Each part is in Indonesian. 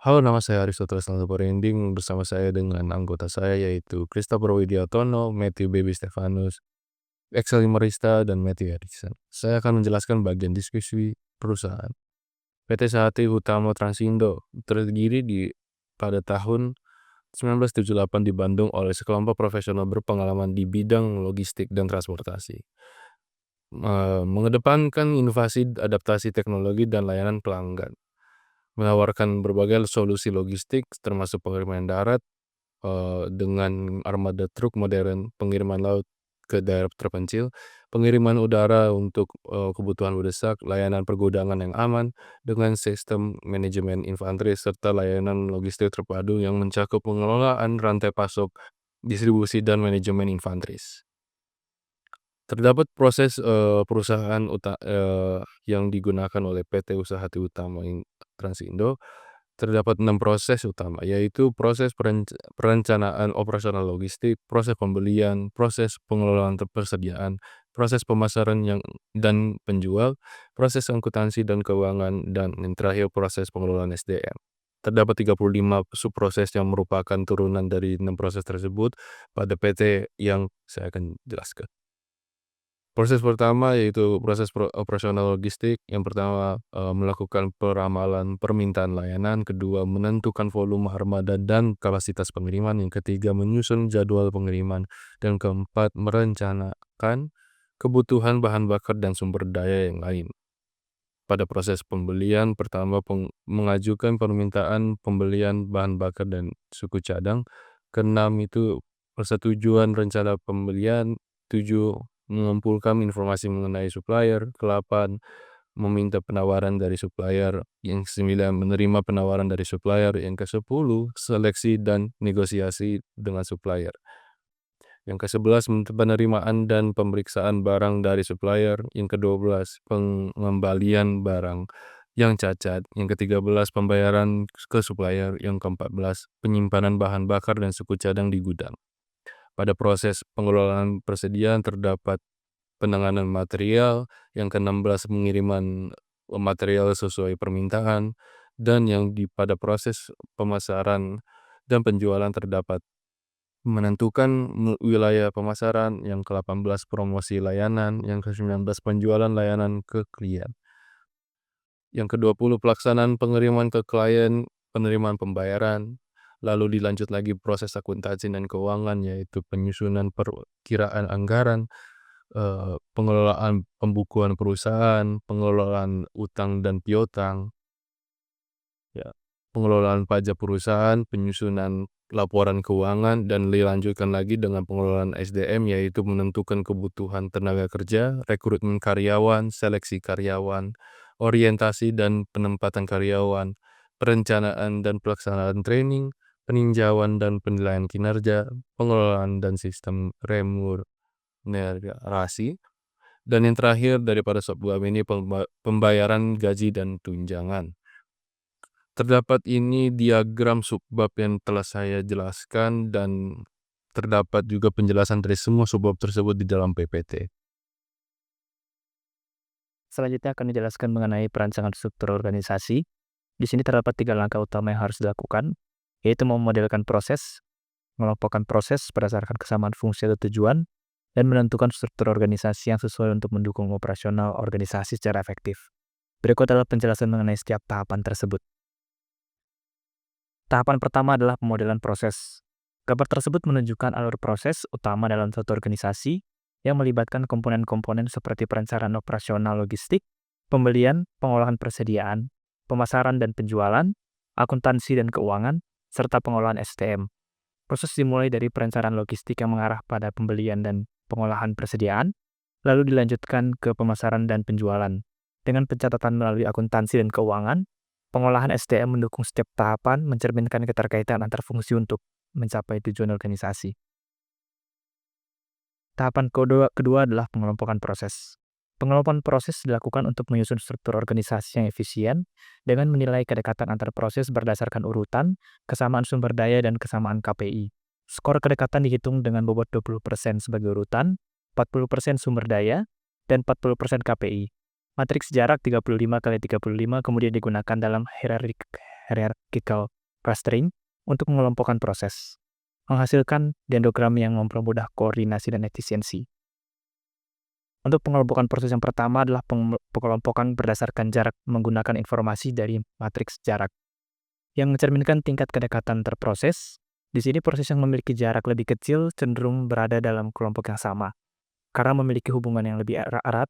Halo, nama saya Aristoteles Lantaporinding, bersama saya dengan anggota saya yaitu Christopher Widiatono, Matthew Baby Stefanus, Excel Limerista, dan Matthew Erickson. Saya akan menjelaskan bagian diskusi perusahaan. PT Sahati Utama Transindo terdiri pada tahun 1978 di Bandung oleh sekelompok profesional berpengalaman di bidang logistik dan transportasi. Mengedepankan inovasi, adaptasi teknologi, dan layanan pelanggan. Menawarkan berbagai solusi logistik termasuk pengiriman darat dengan armada truk modern, pengiriman laut ke daerah terpencil, pengiriman udara untuk kebutuhan mendesak, layanan pergudangan yang aman dengan sistem manajemen infanteri serta layanan logistik terpadu yang mencakup pengelolaan rantai pasok, distribusi, dan manajemen infanteri. Terdapat proses perusahaan yang digunakan oleh PT Usahati Utama Transindo. Terdapat 6 proses utama, yaitu proses perencanaan operasional logistik, proses pembelian, proses pengelolaan persediaan, proses pemasaran dan penjual, proses akuntansi dan keuangan, dan yang terakhir proses pengelolaan SDM. Terdapat 35 subproses yang merupakan turunan dari 6 proses tersebut pada PT yang saya akan jelaskan. Proses pertama yaitu proses operasional logistik. Yang pertama, melakukan peramalan permintaan layanan. Kedua, menentukan volume armada dan kapasitas pengiriman. Yang ketiga, menyusun jadwal pengiriman. Dan keempat, merencanakan kebutuhan bahan bakar dan sumber daya yang lain. Pada proses pembelian, pertama mengajukan permintaan pembelian bahan bakar dan suku cadang. Keenam itu persetujuan rencana pembelian. 7, mengumpulkan informasi mengenai supplier. 8, meminta penawaran dari supplier. Yang 9, menerima penawaran dari supplier. Yang ke-10, seleksi dan negosiasi dengan supplier. Yang ke-11, penerimaan dan pemeriksaan barang dari supplier. Yang ke-12, pengembalian barang yang cacat. Yang ke-13, pembayaran ke supplier. Yang ke-14, penyimpanan bahan bakar dan suku cadang di gudang. Pada proses pengelolaan persediaan terdapat penanganan material. Yang ke-16, pengiriman material sesuai permintaan. Dan pada proses pemasaran dan penjualan terdapat menentukan wilayah pemasaran. Yang ke-18, promosi layanan. Yang ke-19, penjualan layanan ke klien. Yang ke-20, pelaksanaan pengiriman ke klien, penerimaan pembayaran. Lalu dilanjut lagi proses akuntansi dan keuangan, yaitu penyusunan perkiraan anggaran, pengelolaan pembukuan perusahaan, pengelolaan utang dan piutang, pengelolaan pajak perusahaan, penyusunan laporan keuangan, dan dilanjutkan lagi dengan pengelolaan SDM, yaitu menentukan kebutuhan tenaga kerja, rekrutmen karyawan, seleksi karyawan, orientasi dan penempatan karyawan, perencanaan dan pelaksanaan training, peninjauan dan penilaian kinerja, pengelolaan dan sistem remunerasi, dan yang terakhir daripada subbab ini pembayaran gaji dan tunjangan. Terdapat ini diagram subbab yang telah saya jelaskan dan terdapat juga penjelasan dari semua subbab tersebut di dalam PPT. Selanjutnya akan dijelaskan mengenai perancangan struktur organisasi. Di sini terdapat 3 langkah utama yang harus dilakukan, yaitu memodelkan proses, mengelompokkan proses berdasarkan kesamaan fungsi atau tujuan, dan menentukan struktur organisasi yang sesuai untuk mendukung operasional organisasi secara efektif. Berikut adalah penjelasan mengenai setiap tahapan tersebut. Tahapan pertama adalah pemodelan proses. Gambar tersebut menunjukkan alur proses utama dalam suatu organisasi yang melibatkan komponen-komponen seperti perencanaan operasional logistik, pembelian, pengolahan persediaan, pemasaran dan penjualan, akuntansi dan keuangan, serta pengolahan SDM. Proses dimulai dari perencanaan logistik yang mengarah pada pembelian dan pengolahan persediaan, lalu dilanjutkan ke pemasaran dan penjualan. Dengan pencatatan melalui akuntansi dan keuangan, pengolahan SDM mendukung setiap tahapan, mencerminkan keterkaitan antar fungsi untuk mencapai tujuan organisasi. Tahapan kedua adalah pengelompokan proses. Pengelompokan proses dilakukan untuk menyusun struktur organisasi yang efisien dengan menilai kedekatan antar proses berdasarkan urutan, kesamaan sumber daya, dan kesamaan KPI. Skor kedekatan dihitung dengan bobot 20% sebagai urutan, 40% sumber daya, dan 40% KPI. Matriks jarak 35 kali 35 kemudian digunakan dalam hierarchical clustering untuk mengelompokkan proses, menghasilkan dendrogram yang mempermudah koordinasi dan efisiensi. Untuk pengelompokan proses yang pertama adalah pengelompokan berdasarkan jarak menggunakan informasi dari matriks jarak, yang mencerminkan tingkat kedekatan antar proses. Di sini proses yang memiliki jarak lebih kecil cenderung berada dalam kelompok yang sama, karena memiliki hubungan yang lebih erat,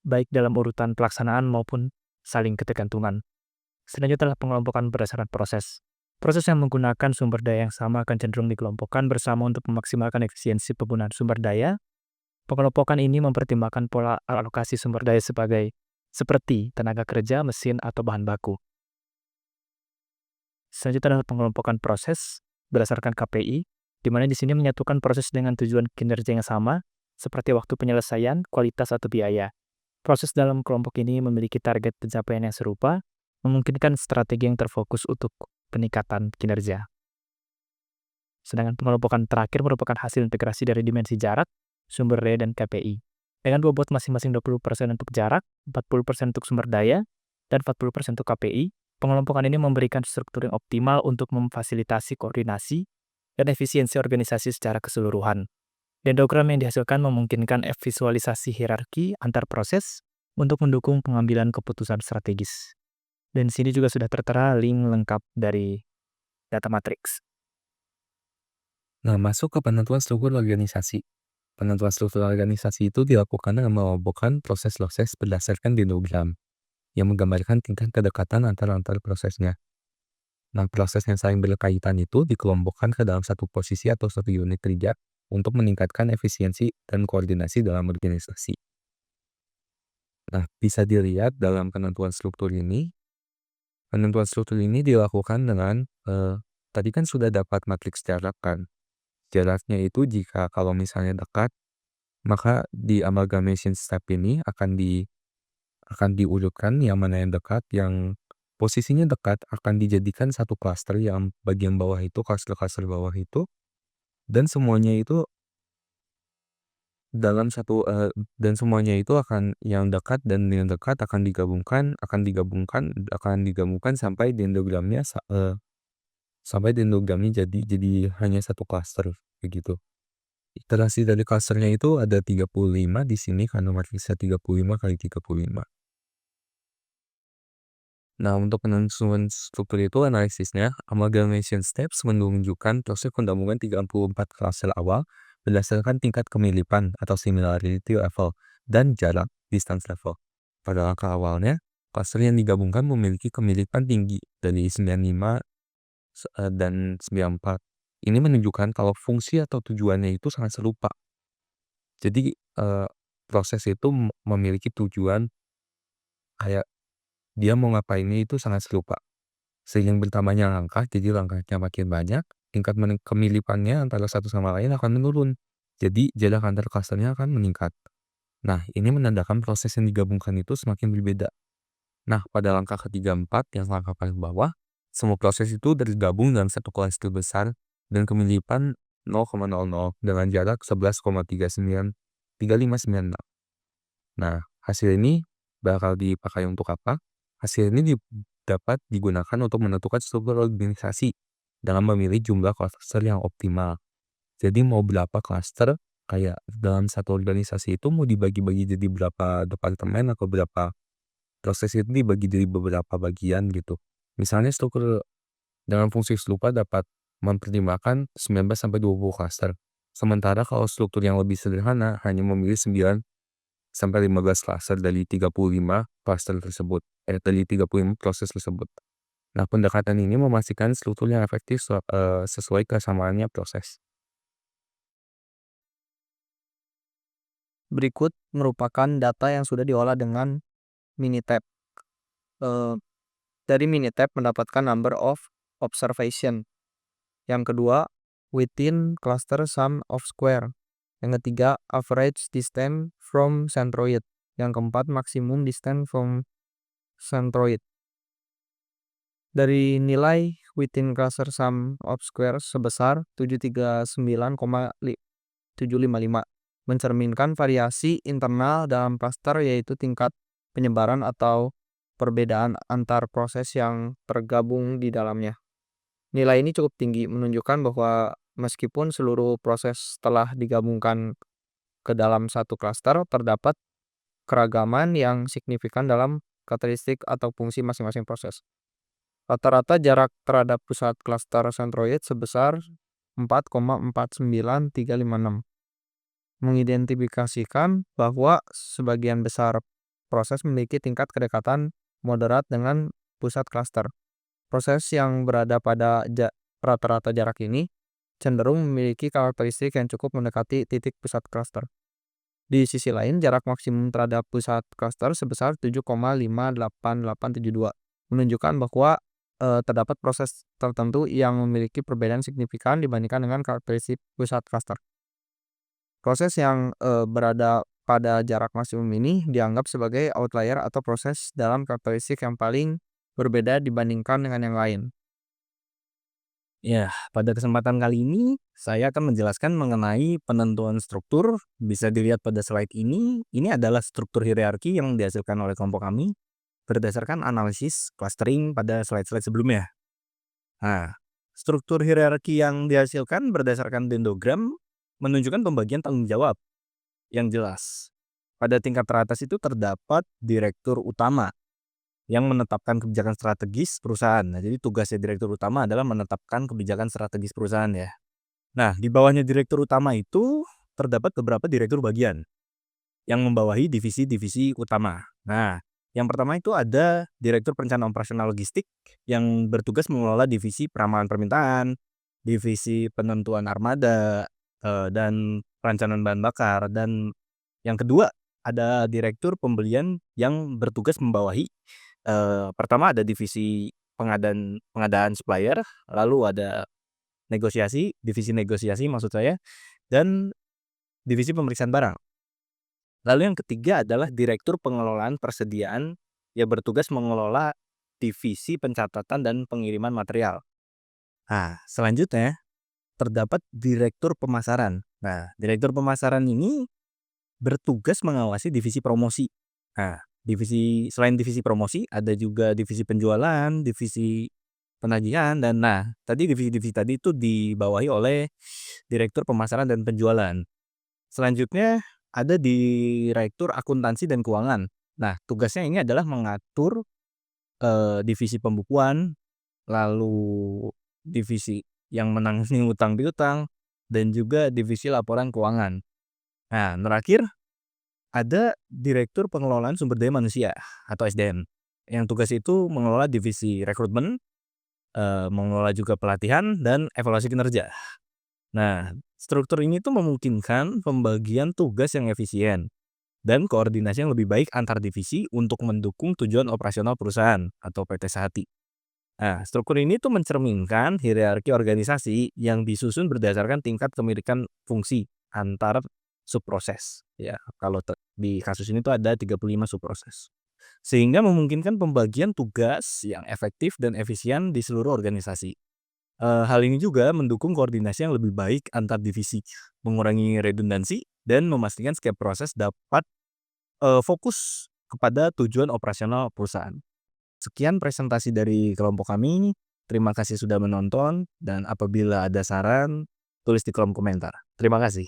baik dalam urutan pelaksanaan maupun saling ketergantungan. Selanjutnya adalah pengelompokan berdasarkan proses. Proses yang menggunakan sumber daya yang sama akan cenderung dikelompokkan bersama untuk memaksimalkan efisiensi penggunaan sumber daya. Pengelompokan ini mempertimbangkan pola alokasi sumber daya seperti tenaga kerja, mesin, atau bahan baku. Selanjutnya adalah pengelompokan proses berdasarkan KPI, di mana di sini menyatukan proses dengan tujuan kinerja yang sama, seperti waktu penyelesaian, kualitas, atau biaya. Proses dalam kelompok ini memiliki target pencapaian yang serupa, memungkinkan strategi yang terfokus untuk peningkatan kinerja. Sedangkan pengelompokan terakhir merupakan hasil integrasi dari dimensi jarak, sumber daya, dan KPI. Dengan bobot masing-masing 20% untuk jarak, 40% untuk sumber daya, dan 40% untuk KPI, pengelompokan ini memberikan struktur yang optimal untuk memfasilitasi koordinasi dan efisiensi organisasi secara keseluruhan. Dendrogram yang dihasilkan memungkinkan visualisasi hierarki antar proses untuk mendukung pengambilan keputusan strategis. Dan di sini juga sudah tertera link lengkap dari data matrix. Nah, masuk ke penentuan struktur organisasi. Penentuan struktur organisasi itu dilakukan dengan mengelompokkan proses-proses berdasarkan dendrogram yang menggambarkan tingkat kedekatan antar prosesnya. Nah, proses yang saling berkaitan itu dikelompokkan ke dalam satu posisi atau satu unit kerja untuk meningkatkan efisiensi dan koordinasi dalam organisasi. Nah, bisa dilihat dalam penentuan struktur ini dilakukan dengan, tadi kan sudah dapat matriks jarak kan. Jaraknya itu kalau misalnya dekat, maka di amalgamation step ini akan diurutkan yang mana yang dekat, yang posisinya dekat akan dijadikan satu klaster yang bagian bawah itu, klaster-klaster bawah itu, dan semuanya itu dan semuanya itu akan yang dekat dan yang dekat akan digabungkan sampai dendrogramnya jadi hanya satu klaster begitu. Iterasi dari klasternya itu ada 35 di sini karena matriksnya 35 kali 35. Nah, untuk penentuan struktur itu analisisnya, amalgamation steps menunjukkan proses penggabungan 34 klaster awal berdasarkan tingkat kemiripan atau similarity level dan jarak distance level. Pada langkah awalnya, klaster yang digabungkan memiliki kemiripan tinggi dari 95 dan 94. Ini menunjukkan kalau fungsi atau tujuannya itu sangat serupa. Jadi proses itu memiliki tujuan kayak dia mau ngapainnya itu sangat serupa. Seiring bertambahnya langkah, jadi langkahnya makin banyak, tingkat kemiripannya antara satu sama lain akan menurun. Jadi jarak antar klasternya akan meningkat. Nah, ini menandakan proses yang digabungkan itu semakin berbeda. Nah, pada langkah ketiga 4 yang langkah paling bawah, semua proses itu tergabung dalam satu klaster besar dan kemiripan 0,00 dengan jarak 11,3596. Nah, hasil ini bakal dipakai untuk apa? Hasil ini dapat digunakan untuk menentukan struktur organisasi dengan memilih jumlah klaster yang optimal. Jadi mau berapa klaster, kayak dalam satu organisasi itu mau dibagi-bagi jadi berapa departemen atau berapa proses itu dibagi jadi beberapa bagian gitu. Misalnya struktur dengan fungsi serupa dapat mempertimbangkan 19-20 klaster. Sementara kalau struktur yang lebih sederhana hanya memilih 9-15 klaster dari 35 klaster tersebut, dari 35 proses tersebut. Nah, pendekatan ini memastikan struktur yang efektif sesuai kesamaannya proses. Berikut merupakan data yang sudah diolah dengan Minitab. Dari Minitab mendapatkan number of observation. Yang kedua, within cluster sum of square. Yang ketiga, average distance from centroid. Yang keempat, maximum distance from centroid. Dari nilai within cluster sum of square sebesar 739,755 mencerminkan variasi internal dalam cluster, yaitu tingkat penyebaran atau perbedaan antar proses yang tergabung di dalamnya. Nilai ini cukup tinggi, menunjukkan bahwa meskipun seluruh proses telah digabungkan ke dalam satu klaster, terdapat keragaman yang signifikan dalam karakteristik atau fungsi masing-masing proses. Rata-rata jarak terhadap pusat klaster sentroid sebesar 4,49356, mengidentifikasikan bahwa sebagian besar proses memiliki tingkat kedekatan moderat dengan pusat klaster. Proses yang berada pada rata-rata jarak ini cenderung memiliki karakteristik yang cukup mendekati titik pusat klaster. Di sisi lain, jarak maksimum terhadap pusat klaster sebesar 7,58872, menunjukkan bahwa terdapat proses tertentu yang memiliki perbedaan signifikan dibandingkan dengan karakteristik pusat klaster. Proses yang berada pada jarak maksimum ini dianggap sebagai outlier atau proses dalam karakteristik yang paling berbeda dibandingkan dengan yang lain. Ya, pada kesempatan kali ini saya akan menjelaskan mengenai penentuan struktur. Bisa dilihat pada slide ini. Ini adalah struktur hierarki yang dihasilkan oleh kelompok kami berdasarkan analisis clustering pada slide-slide sebelumnya. Nah, struktur hierarki yang dihasilkan berdasarkan dendrogram menunjukkan pembagian tanggung jawab yang jelas. Pada tingkat teratas itu terdapat direktur utama yang menetapkan kebijakan strategis perusahaan. Nah, jadi tugasnya direktur utama adalah menetapkan kebijakan strategis perusahaan ya. Nah, di bawahnya direktur utama itu terdapat beberapa direktur bagian yang membawahi divisi-divisi utama. Nah, yang pertama itu ada direktur perencanaan operasional logistik yang bertugas mengelola divisi peramalan permintaan, divisi penentuan armada, dan perencanaan bahan bakar. Dan yang kedua ada direktur pembelian yang bertugas membawahi pertama ada divisi pengadaan supplier, lalu ada divisi negosiasi maksud saya, dan divisi pemeriksaan barang. Lalu yang ketiga adalah direktur pengelolaan persediaan yang bertugas mengelola divisi pencatatan dan pengiriman material. Nah, selanjutnya terdapat direktur pemasaran. Nah, direktur pemasaran ini bertugas mengawasi divisi promosi. Nah, selain divisi promosi ada juga divisi penjualan, divisi penagihan, dan tadi divisi-divisi tadi itu dibawahi oleh direktur pemasaran dan penjualan. Selanjutnya ada direktur akuntansi dan keuangan. Nah, tugasnya ini adalah mengatur divisi pembukuan, lalu divisi yang menangani utang piutang, dan juga divisi laporan keuangan. Nah, terakhir ada direktur pengelolaan sumber daya manusia atau SDM yang tugas itu mengelola divisi rekrutmen, mengelola juga pelatihan dan evaluasi kinerja. Nah, struktur ini tuh memungkinkan pembagian tugas yang efisien dan koordinasi yang lebih baik antar divisi untuk mendukung tujuan operasional perusahaan atau PT Sehati. Nah, struktur ini tuh mencerminkan hierarki organisasi yang disusun berdasarkan tingkat kemiripan fungsi antar subproses. Ya, kalau di kasus ini tuh ada 35 subproses. Sehingga memungkinkan pembagian tugas yang efektif dan efisien di seluruh organisasi. Hal ini juga mendukung koordinasi yang lebih baik antar divisi, mengurangi redundansi, dan memastikan setiap proses dapat fokus kepada tujuan operasional perusahaan. Sekian presentasi dari kelompok kami. Terima kasih sudah menonton, dan apabila ada saran, tulis di kolom komentar. Terima kasih.